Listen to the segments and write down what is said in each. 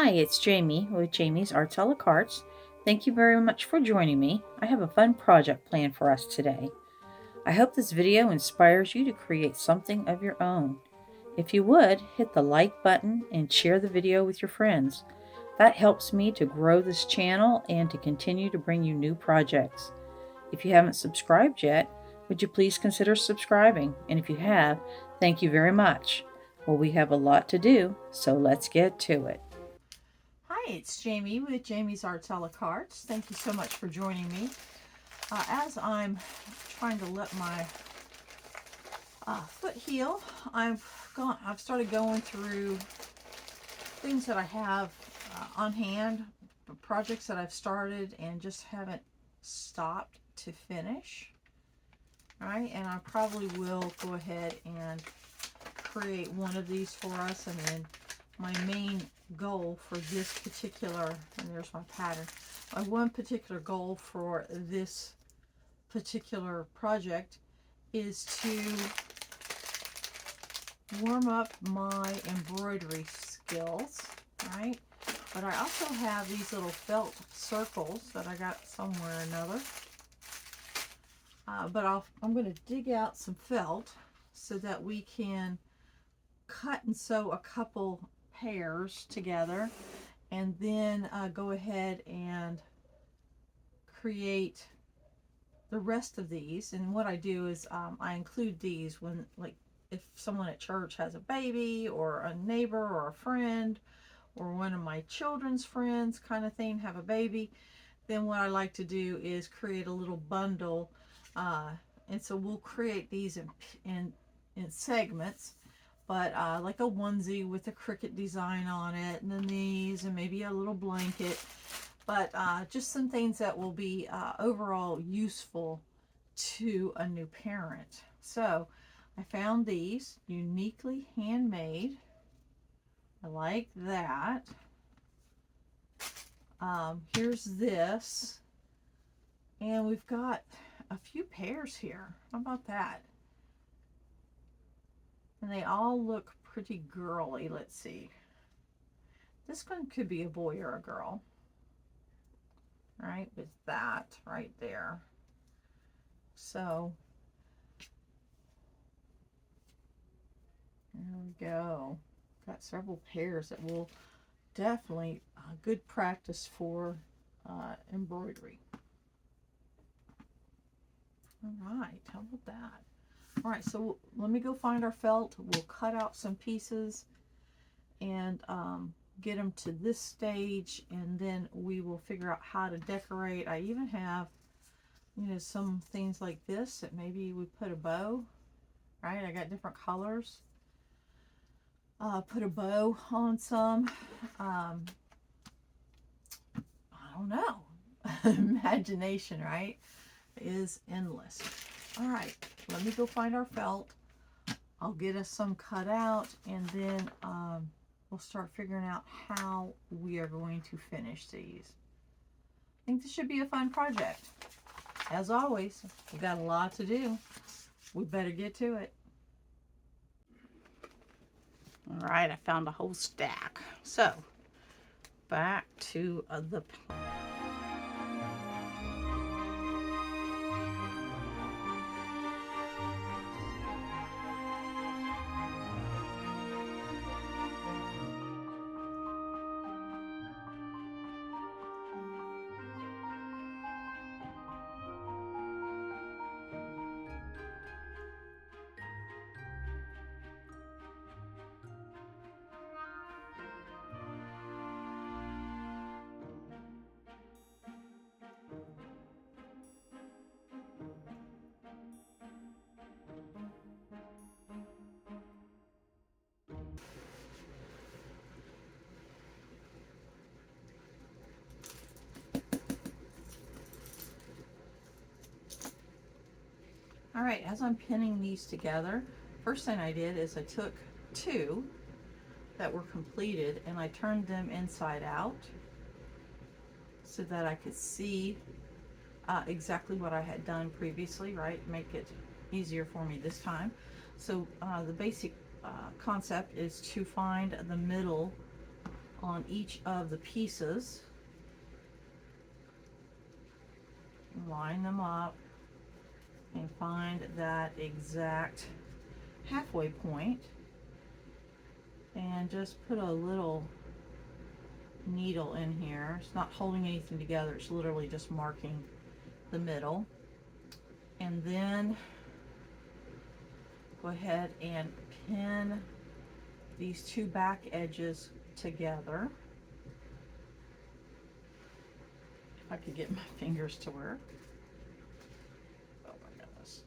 Hi, it's Jamie with Jamie's Arts a la Cartes. Thank you very much for joining me. I have a fun project planned for us today. I hope this video inspires you to create something of your own. If you would, hit the like button and share the video with your friends. That helps me to grow this channel and to continue to bring you new projects. If you haven't subscribed yet, would you please consider subscribing? And if you have, thank you very much. Well, we have a lot to do, so let's get to it. Hi, it's Jamie with Jamie's Arts a la Carte. Thank you so much for joining me. As I'm trying to let my foot heal, I've started going through things that I have on hand, projects that I've started and just haven't stopped to finish. All right, and I probably will go ahead and create one of these for us, and then my main goal for this particular, and there's my pattern, my one particular goal for this particular project is to warm up my embroidery skills, right? But I also have these little felt circles that I got somewhere or another. I'm going to dig out some felt so that we can cut and sew a couple pairs together, and then go ahead and create the rest of these. And what I do is I include these when, like, if someone at church has a baby or a neighbor or a friend or one of my children's friends kind of thing have a baby, then what I like to do is create a little bundle, and so we'll create these in segments, but like a onesie with a cricket design on it, and then these, and maybe a little blanket, but just some things that will be overall useful to a new parent. So I found these uniquely handmade. I like that. Here's this, and we've got a few pairs here. How about that? And they all look pretty girly. Let's see. This one could be a boy or a girl. Right, with that right there. So there we go. Got several pairs that will definitely good practice for embroidery. All right, how about that? All right, so let me go find our felt. We'll cut out some pieces and get them to this stage, and then we will figure out how to decorate. I even have, some things like this that maybe we put a bow, right? I got different colors. Put a bow on some. I don't know. Imagination, right, is endless. All right, let me go find our felt. I'll get us some cut out, and then we'll start figuring out how we are going to finish these. I think this should be a fun project. As always, we've got a lot to do. We better get to it. All right, I found a whole stack. So, back to the plan. All right, as I'm pinning these together, first thing I did is I took two that were completed and I turned them inside out so that I could see exactly what I had done previously, right? Make it easier for me this time. So the basic concept is to find the middle on each of the pieces, line them up, and find that exact halfway point, and just put a little needle in here. It's not holding anything together, it's literally just marking the middle. And then go ahead and pin these two back edges together. If I could get my fingers to work. Oh my goodness.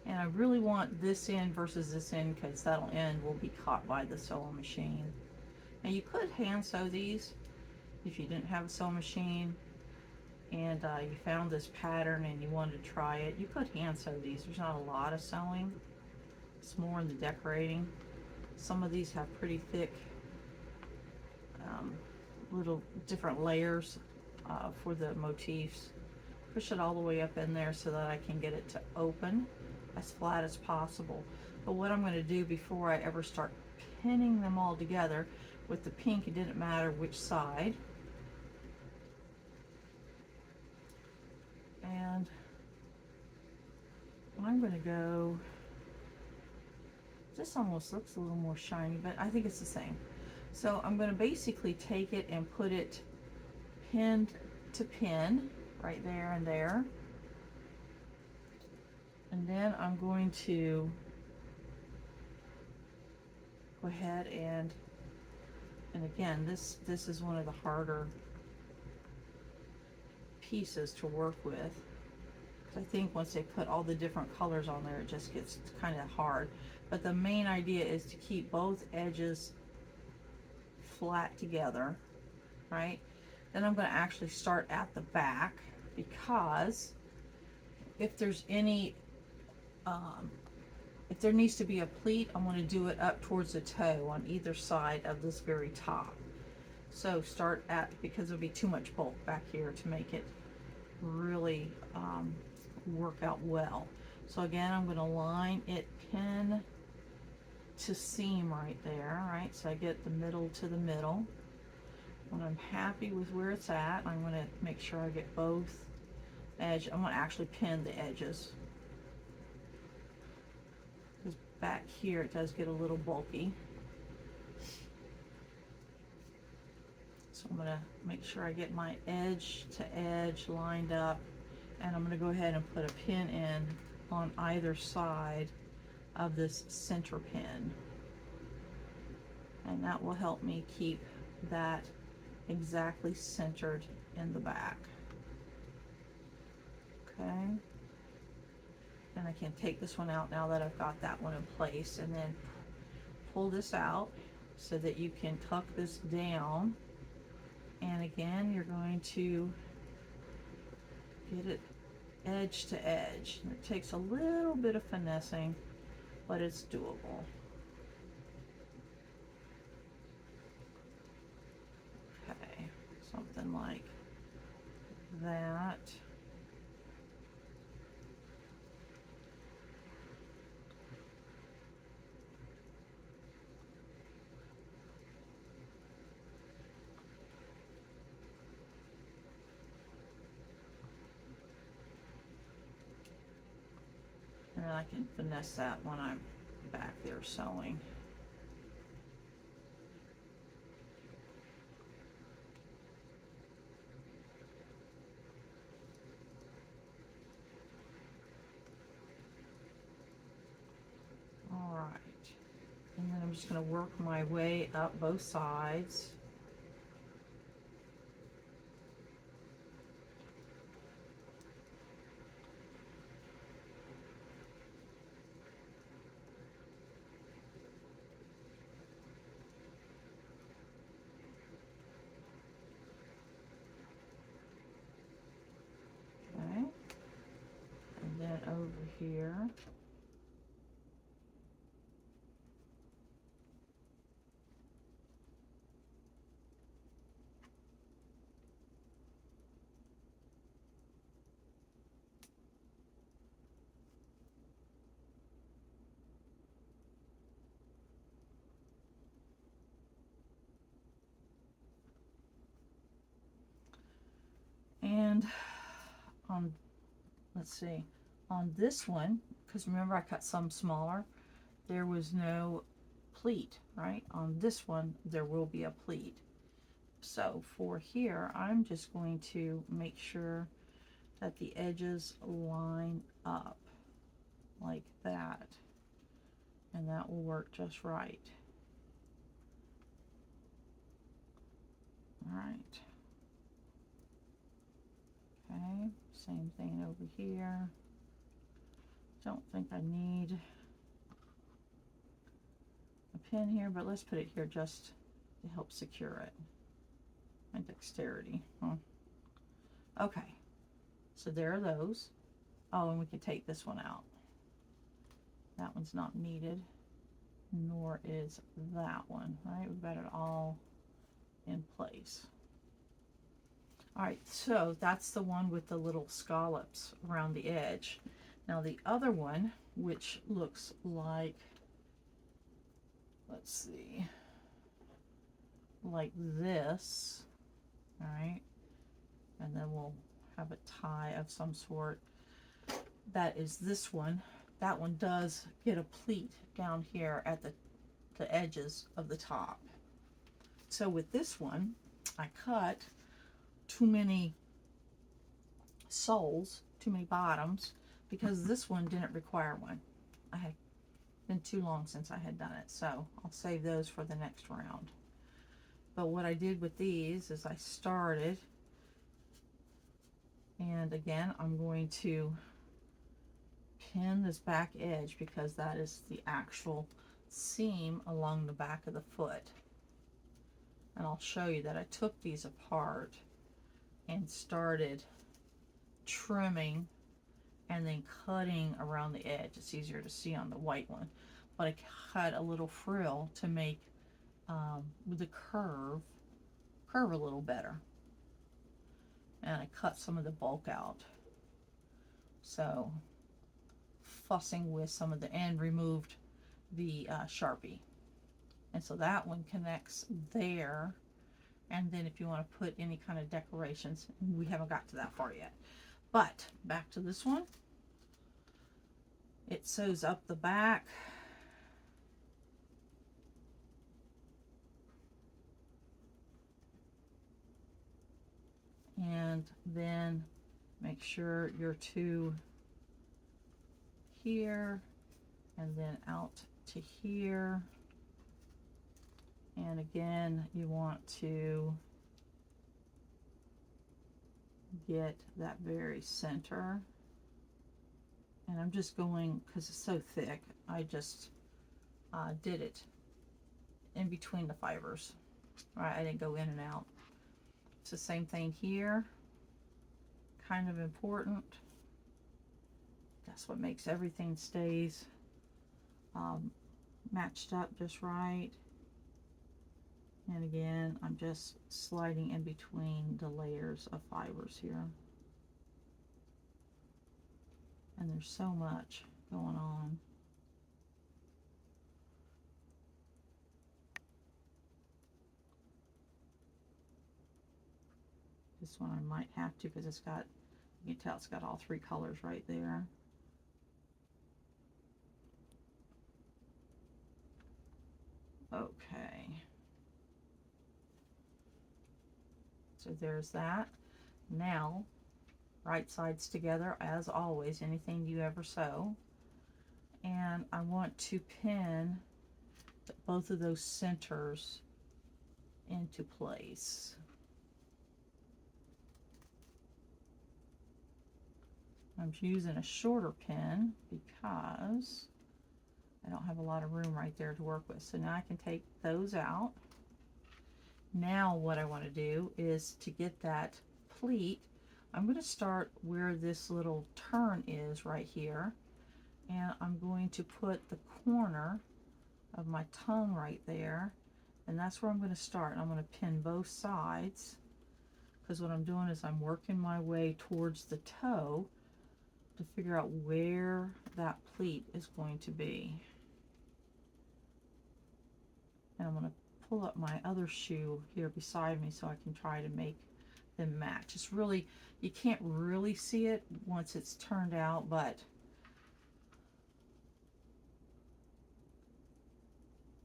And I really want this end versus this end, because that'll end will be caught by the sewing machine. Now you could hand sew these if you didn't have a sewing machine and you found this pattern and you wanted to try it. You could hand sew these. There's not a lot of sewing. It's more in the decorating. Some of these have pretty thick little different layers for the motifs. Push it all the way up in there so that I can get it to open as flat as possible. But what I'm going to do before I ever start pinning them all together with the pink, it didn't matter which side. And I'm going to go, this almost looks a little more shiny, but I think it's the same. So I'm going to basically take it and put it pinned to pin right there and there. And then I'm going to go ahead and again, this is one of the harder pieces to work with. I think once they put all the different colors on there, it just gets kind of hard. But the main idea is to keep both edges flat together, right? Then I'm going to actually start at the back, because if there's any if there needs to be a pleat, I'm going to do it up towards the toe on either side of this very top. So start at, because there'll be too much bulk back here to make it really work out well. So again, I'm going to line it pin to seam right there, right? So I get the middle to the middle. When I'm happy with where it's at, I'm going to make sure I get both edges. I'm going to actually pin the edges, because back here it does get a little bulky. So I'm going to make sure I get my edge to edge lined up, and I'm going to go ahead and put a pin in on either side of this center pin, and that will help me keep that exactly centered in the back. Okay, and I can take this one out now that I've got that one in place, and then pull this out so that you can tuck this down. And again, you're going to get it edge to edge. And it takes a little bit of finessing, but it's doable. Okay, something like that. And then I can finesse that when I'm back there sewing. All right, and then I'm just going to work my way up both sides. Okay, and then over here. And on, let's see, on this one, because remember I cut some smaller, there was no pleat, right? On this one, there will be a pleat. So for here, I'm just going to make sure that the edges line up like that, and that will work just right. All right. Okay, same thing over here. Don't think I need a pin here, but let's put it here just to help secure it. My dexterity. Huh? Okay, so there are those. Oh, and we can take this one out. That one's not needed, nor is that one, right? We've got it all in place. All right, so that's the one with the little scallops around the edge. Now the other one, which looks like, let's see, like this, all right, and then we'll have a tie of some sort. That is this one. That one does get a pleat down here at the edges of the top. So with this one, I cut too many soles, too many bottoms, because this one didn't require one. I had been too long since I had done it, so I'll save those for the next round. But what I did with these is I started, and again I'm going to pin this back edge because that is the actual seam along the back of the foot. And I'll show you that I took these apart and started trimming and then cutting around the edge. It's easier to see on the white one, but I cut a little frill to make the curve a little better, and I cut some of the bulk out, so fussing with some of the end, removed the Sharpie, and so that one connects there. And then if you want to put any kind of decorations, we haven't got to that far yet. But back to this one. It sews up the back. And then make sure your two here and then out to here. And again, you want to get that very center. And I'm just going, because it's so thick, I just did it in between the fibers. Right, I didn't go in and out. It's the same thing here. Kind of important. That's what makes everything stays matched up just right. And again, I'm just sliding in between the layers of fibers here. And there's so much going on. This one I might have to, because it's got, you can tell it's got all three colors right there. Okay. So there's that. Now, right sides together as always, anything you ever sew. And I want to pin both of those centers into place. I'm using a shorter pin because I don't have a lot of room right there to work with. So now I can take those out. Now what I want to do is to get that pleat, I'm going to start where this little turn is right here, and I'm going to put the corner of my tongue right there, and that's where I'm going to start. And I'm going to pin both sides, because what I'm doing is I'm working my way towards the toe to figure out where that pleat is going to be. And I'm going to pull up my other shoe here beside me so I can try to make them match. It's really, You can't really see it once it's turned out, but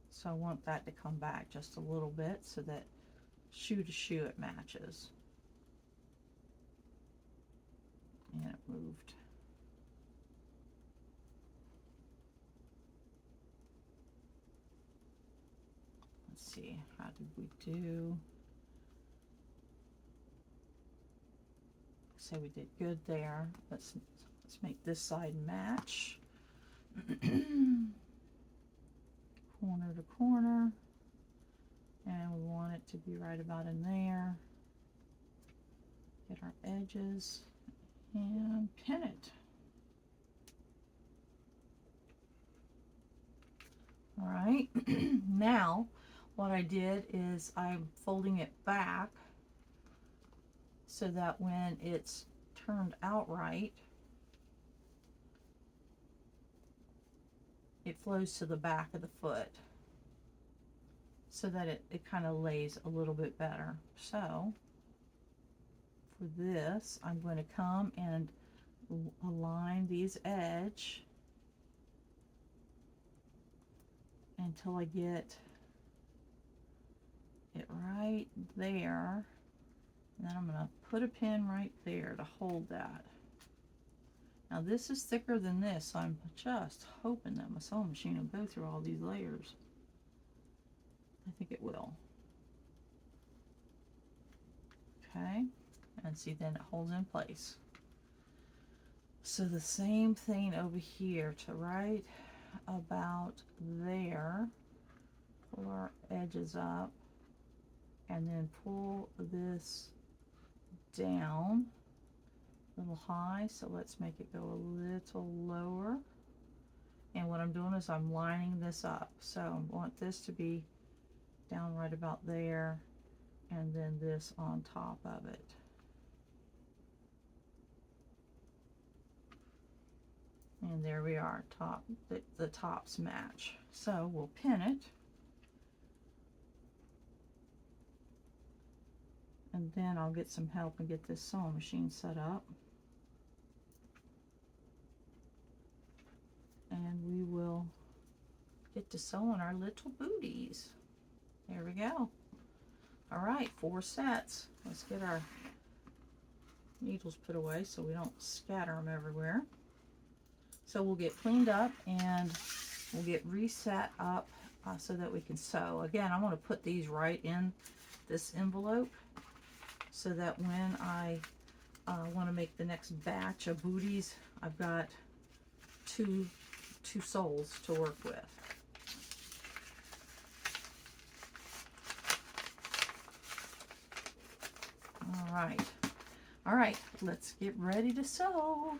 so I want that to come back just a little bit so that shoe to shoe it matches. And it moved. Let's see, how did we do? Say we did good there. Let's make this side match. Corner to corner. And we want it to be right about in there. Get our edges and pin it. All right, now what I did is I'm folding it back so that when it's turned out right, it flows to the back of the foot so that it kind of lays a little bit better. So for this, I'm going to come and align these edge until I get it right there. And then I'm going to put a pin right there to hold that. Now this is thicker than this, so I'm just hoping that my sewing machine will go through all these layers. I think it will. Okay, and see, then it holds in place. So the same thing over here to right about there. Pull our edges up and then pull this down a little high, so let's make it go a little lower. And what I'm doing is I'm lining this up, so I want this to be down right about there and then this on top of it. And there we are, top, the tops match. So we'll pin it. And then I'll get some help and get this sewing machine set up. And we will get to sewing our little booties. There we go. All right, 4 sets. Let's get our needles put away so we don't scatter them everywhere. So we'll get cleaned up and we'll get reset up so that we can sew. Again, I want to put these right in this envelope so that when I want to make the next batch of booties, I've got two soles to work with. All right, let's get ready to sew.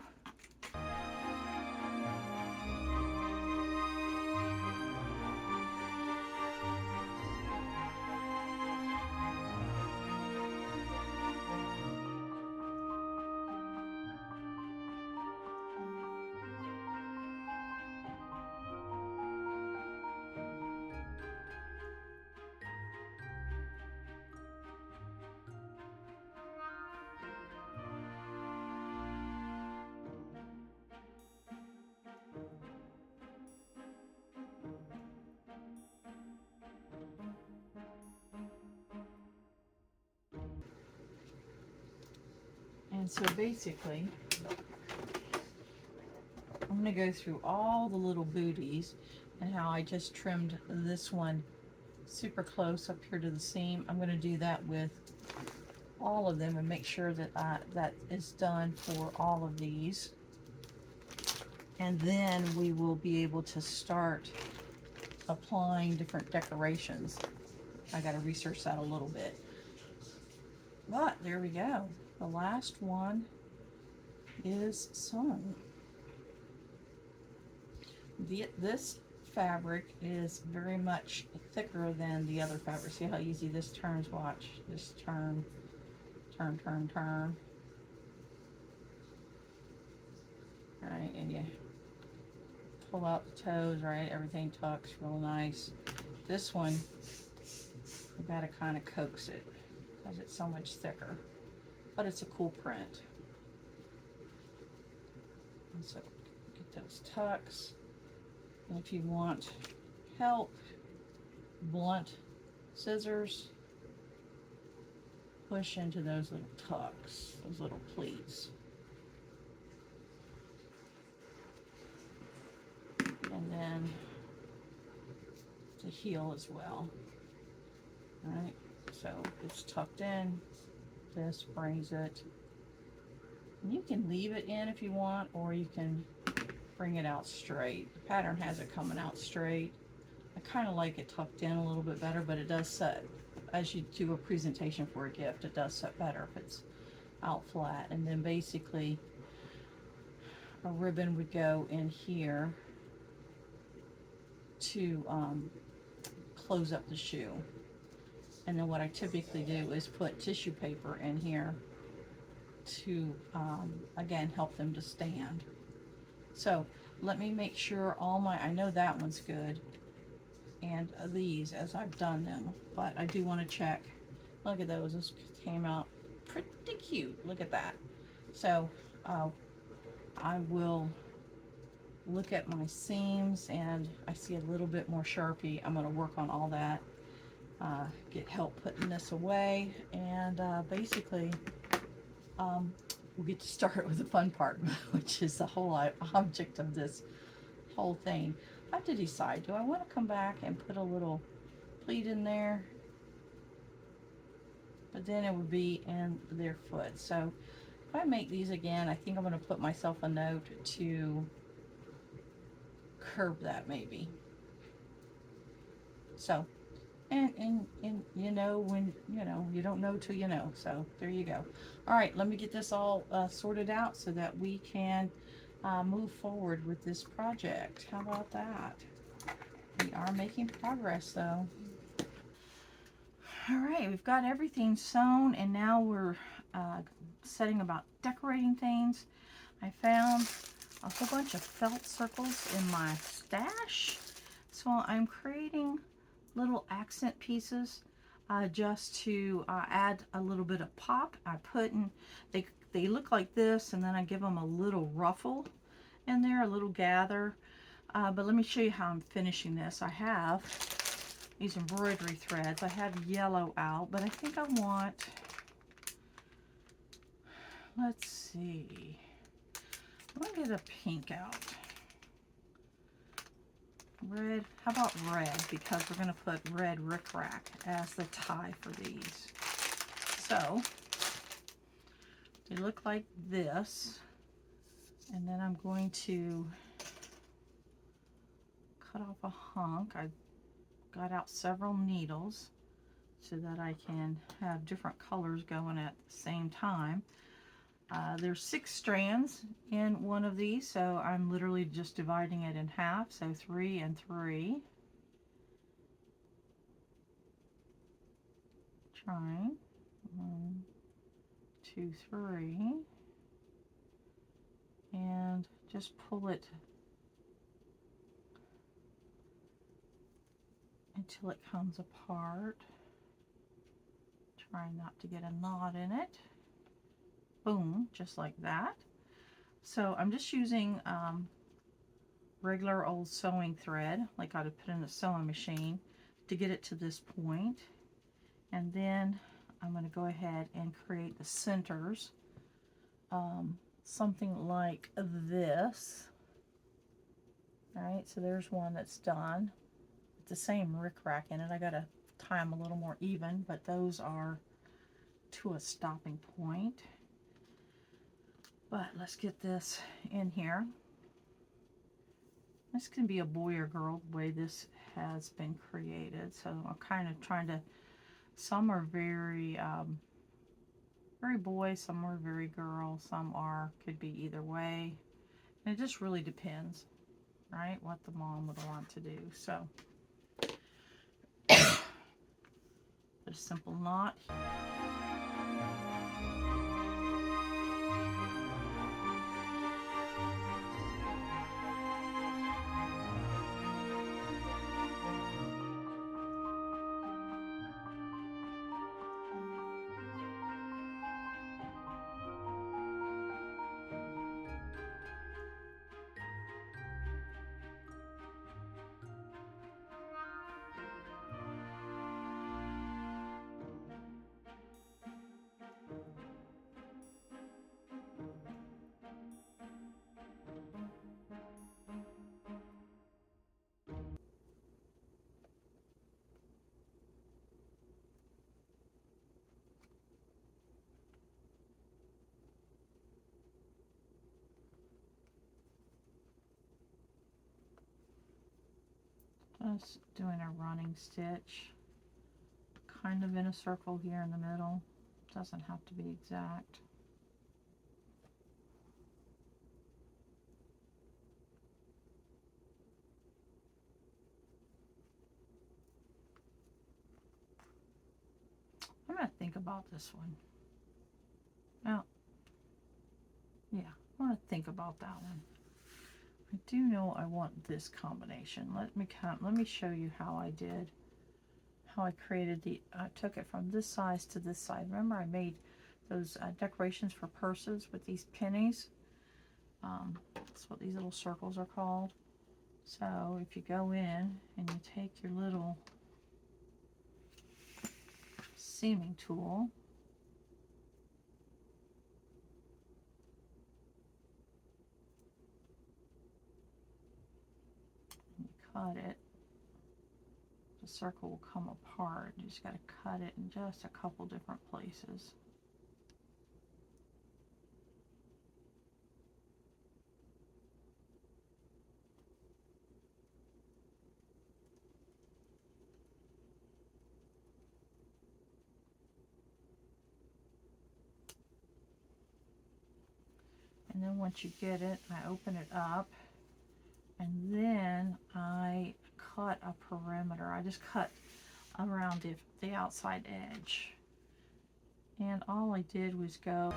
And so basically, I'm going to go through all the little booties and how I just trimmed this one super close up here to the seam. I'm going to do that with all of them and make sure that that is done for all of these. And then we will be able to start applying different decorations. I got to research that a little bit. But there we go. The last one is sewn. This fabric is very much thicker than the other fabric. See how easy this turns? Watch. Just turn, turn, turn, turn. Right, and you pull out the toes, right? Everything tucks real nice. This one, you gotta kind of coax it because it's so much thicker. But it's a cool print. So get those tucks. And if you want help, blunt scissors, push into those little tucks, those little pleats. And then the heel as well. All right, so it's tucked in. This brings it. And you can leave it in if you want, or you can bring it out straight. The pattern has it coming out straight. I kind of like it tucked in a little bit better, but it does set, as you do a presentation for a gift, it does set better if it's out flat. And then basically a ribbon would go in here to close up the shoe. And then what I typically do is put tissue paper in here to again help them to stand. So let me make sure all my, I know that one's good, and these as I've done them, but I do want to check. Look at those, this came out pretty cute. Look at that. So I will look at my seams, and I see a little bit more Sharpie. I'm going to work on all that, get help putting this away, and basically we'll get to start with the fun part, which is the whole object of this whole thing. I have to decide, do I want to come back and put a little pleat in there? But then it would be in their foot. So if I make these again, I think I'm going to put myself a note to curb that maybe. So, and you know, when you know, you don't know till you know. So there you go. All right, let me get this all sorted out so that we can move forward with this project. How about that? We are making progress though. All right, we've got everything sewn, and now we're setting about decorating things. I found a whole bunch of felt circles in my stash, so I'm creating little accent pieces just to add a little bit of pop. I put in, they look like this, and then I give them a little ruffle in there, a little gather. But let me show you how I'm finishing this. I have these embroidery threads. I have yellow out, but I think I want, let's see, I'm gonna get a pink out. Red, how about red? Because we're gonna put red rickrack as the tie for these. So they look like this, and then I'm going to cut off a hunk. I got out several needles so that I can have different colors going at the same time. There's 6 strands in one of these, so I'm literally just dividing it in half, so 3 and 3. Trying 1, 2, 3, and just pull it until it comes apart. Trying not to get a knot in it. Boom, just like that. So I'm just using regular old sewing thread, like I'd put in the sewing machine, to get it to this point. And then I'm going to go ahead and create the centers, something like this. All right, so there's one that's done. It's the same rickrack in it. I got to tie them a little more even, but those are to a stopping point. But let's get this in here. This can be a boy or girl the way this has been created. So I'm kind of trying to, some are very very boy, some are very girl, some are, could be either way. And it just really depends, right, what the mom would want to do. So put a simple knot here. just doing a running stitch, kind of in a circle here in the middle. Doesn't have to be exact. I'm going to think about this one. Well, yeah, I want to think about that one. I do know I want this combination. Let me show you how I did, how I created I took it from this size to this size. Remember I made those decorations for purses with these pennies? That's what these little circles are called. So if you go in and you take your little seaming tool, and you cut it, the circle will come apart. You just got to cut it in just a couple different places. And then once you get it, I open it up, and then I cut a perimeter. I just cut around the outside edge. And all I did was go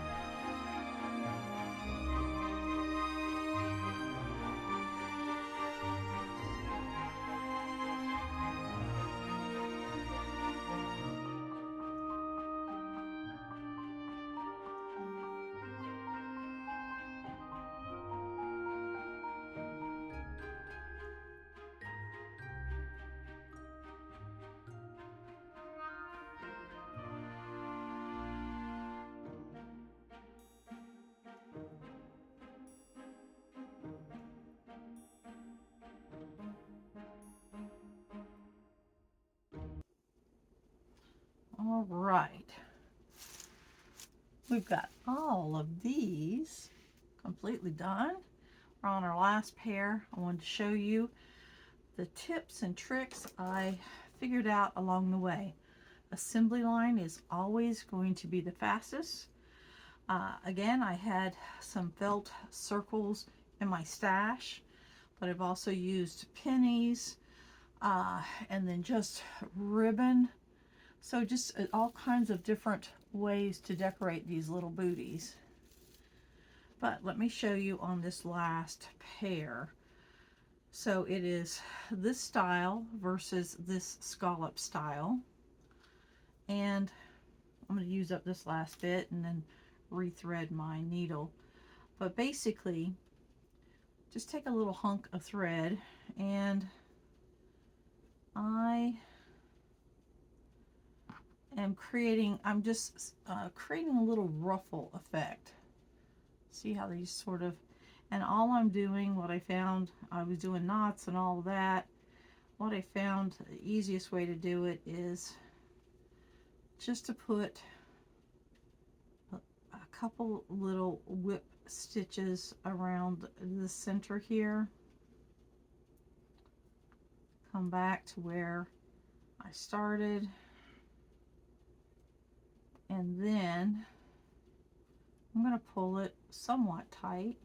all right. We've got all of these completely done. We're on our last pair. I wanted to show you the tips and tricks I figured out along the way. Assembly line is always going to be the fastest. Again, I had some felt circles in my stash, but I've also used pennies and then just ribbon. So just all kinds of different ways to decorate these little booties. But let me show you on this last pair. So it is this style versus this scallop style. And I'm going to use up this last bit and then rethread my needle. But basically, just take a little hunk of thread, and I'm just creating a little ruffle effect. See how these sort of, and all I'm doing, what I found, I was doing knots and all of that. What I found the easiest way to do it is just to put a couple little whip stitches around the center here. Come back to where I started, and then I'm going to pull it somewhat tight,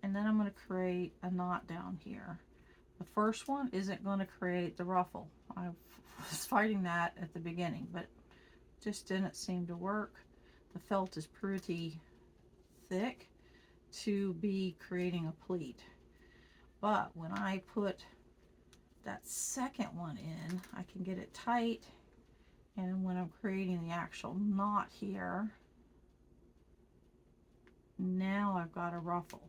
and then I'm going to create a knot down here. The first one isn't going to create the ruffle. I was fighting that at the beginning, but just didn't seem to work. The felt is pretty thick to be creating a pleat. But when I put that second one in, I can get it tight, and when I'm creating the actual knot here, now I've got a ruffle.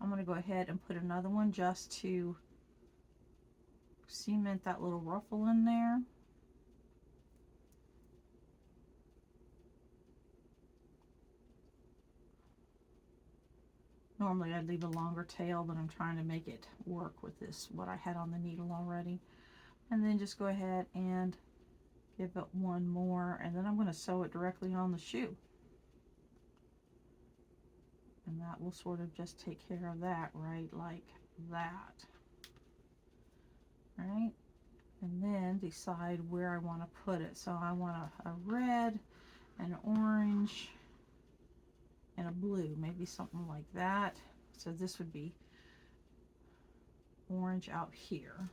I'm going to go ahead and put another one just to cement that little ruffle in there. Normally I'd leave a longer tail, but I'm trying to make it work with this, what I had on the needle already. And then just go ahead and give it one more, and then I'm going to sew it directly on the shoe. And that will sort of just take care of that right like that. right? And then decide where I want to put it. So I want a red, an orange, and a blue, maybe something like that. So this would be orange out here.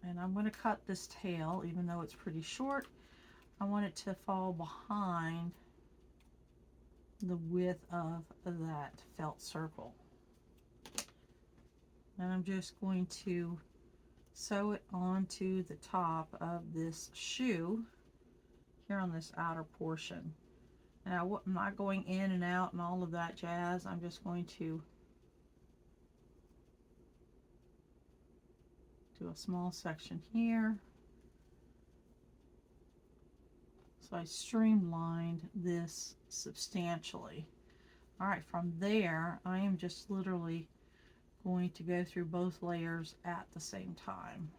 And I'm going to cut this tail, even though it's pretty short. I want it to fall behind the width of that felt circle. And I'm just going to sew it onto the top of this shoe here on this outer portion. Now I'm not going in and out and all of that jazz. I'm just going to do a small section here. So I streamlined this substantially. All right, from there, I am just literally going to go through both layers at the same time.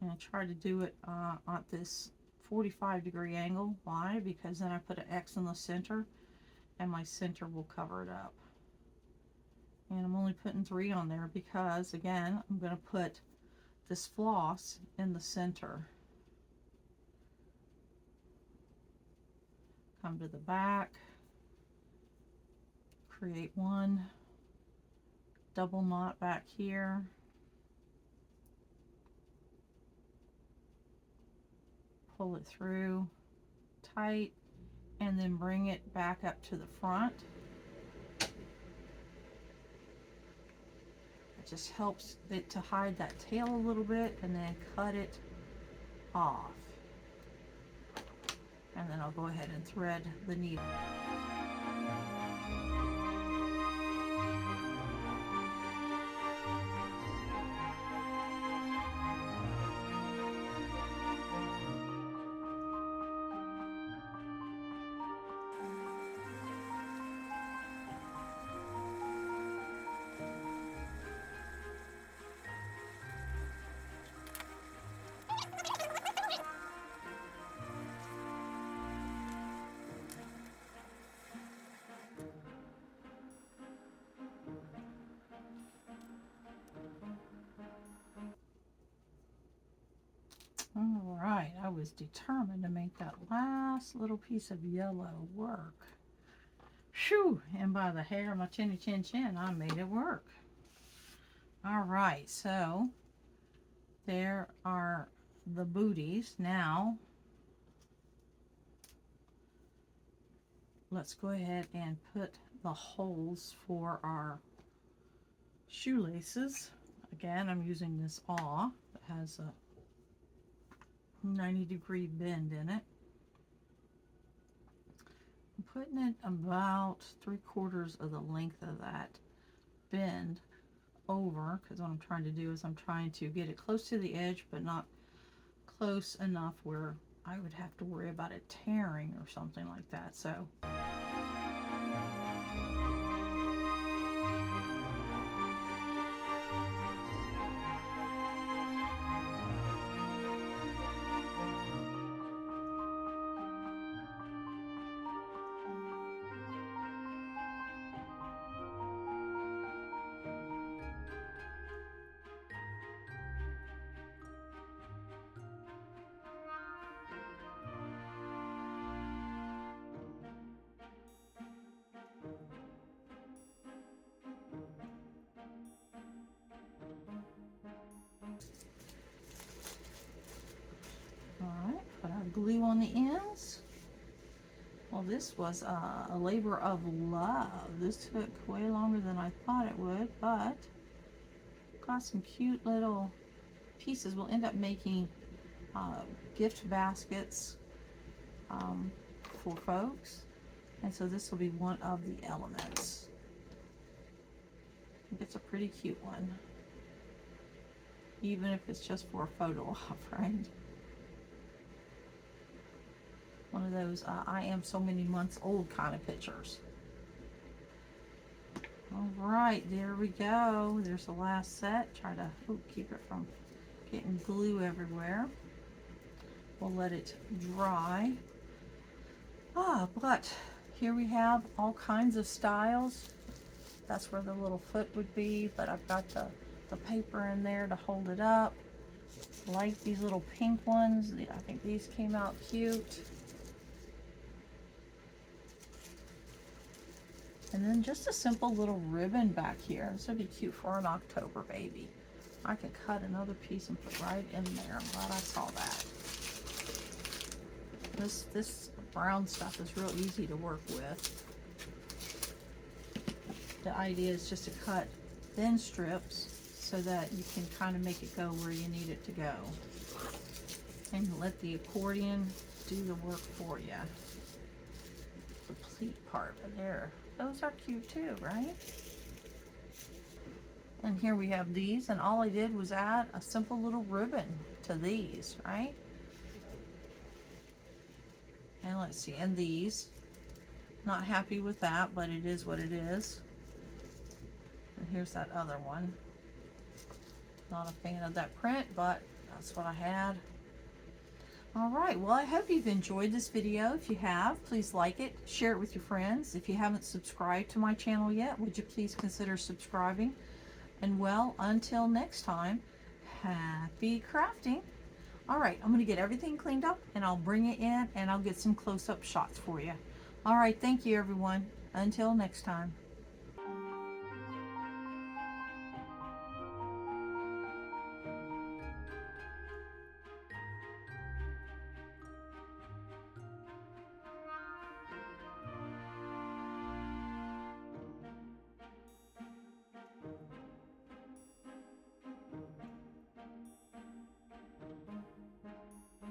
And I try to do it at this 45-degree angle. Why? Because then I put an X in the center and my center will cover it up. And I'm only putting 3 on there because, again, I'm going to put this floss in the center. Come to the back, create 1 double knot back here, pull it through tight, and then bring it back up to the front. It just helps it to hide that tail a little bit, and then cut it off. And then I'll go ahead and thread the needle. All right, I was determined to make that last little piece of yellow work. Phew, and by the hair of my chinny chin chin, I made it work. All right, so there are the booties. Now, let's go ahead and put the holes for our shoelaces. Again, I'm using this awl that has a 90-degree bend in it. I'm putting it about 3/4 of the length of that bend over, because what I'm trying to do is I'm trying to get it close to the edge, but not close enough where I would have to worry about it tearing or something like that. So alright, put our glue on the ends. Well, this was a labor of love. This took way longer than I thought it would, but got some cute little pieces. We'll end up making gift baskets for folks, and so this will be one of the elements. I think it's a pretty cute one, even if it's just for a photo op, right? One of those I am so many months old kind of pictures. All right, there we go. There's the last set. Try to keep it from getting glue everywhere. We'll let it dry. But here we have all kinds of styles. That's where the little foot would be, but I've got the paper in there to hold it up. Like these little pink ones. I think these came out cute. And then just a simple little ribbon back here. This would be cute for an October baby. I could cut another piece and put right in there. I'm glad I saw that. This brown stuff is real easy to work with. The idea is just to cut thin strips so that you can kind of make it go where you need it to go. And let the accordion do the work for you. The pleat part of there. Those are cute too, right? And here we have these, and all I did was add a simple little ribbon to these, right? And let's see, and these. Not happy with that, but it is what it is. And here's that other one. Not a fan of that print, but that's what I had. All right, well, I hope you've enjoyed this video. If you have, please like it, share it with your friends. If you haven't subscribed to my channel yet, would you please consider subscribing? And well, until next time, happy crafting. All right, I'm gonna get everything cleaned up and I'll bring it in and I'll get some close-up shots for you. All right, thank you everyone. Until next time.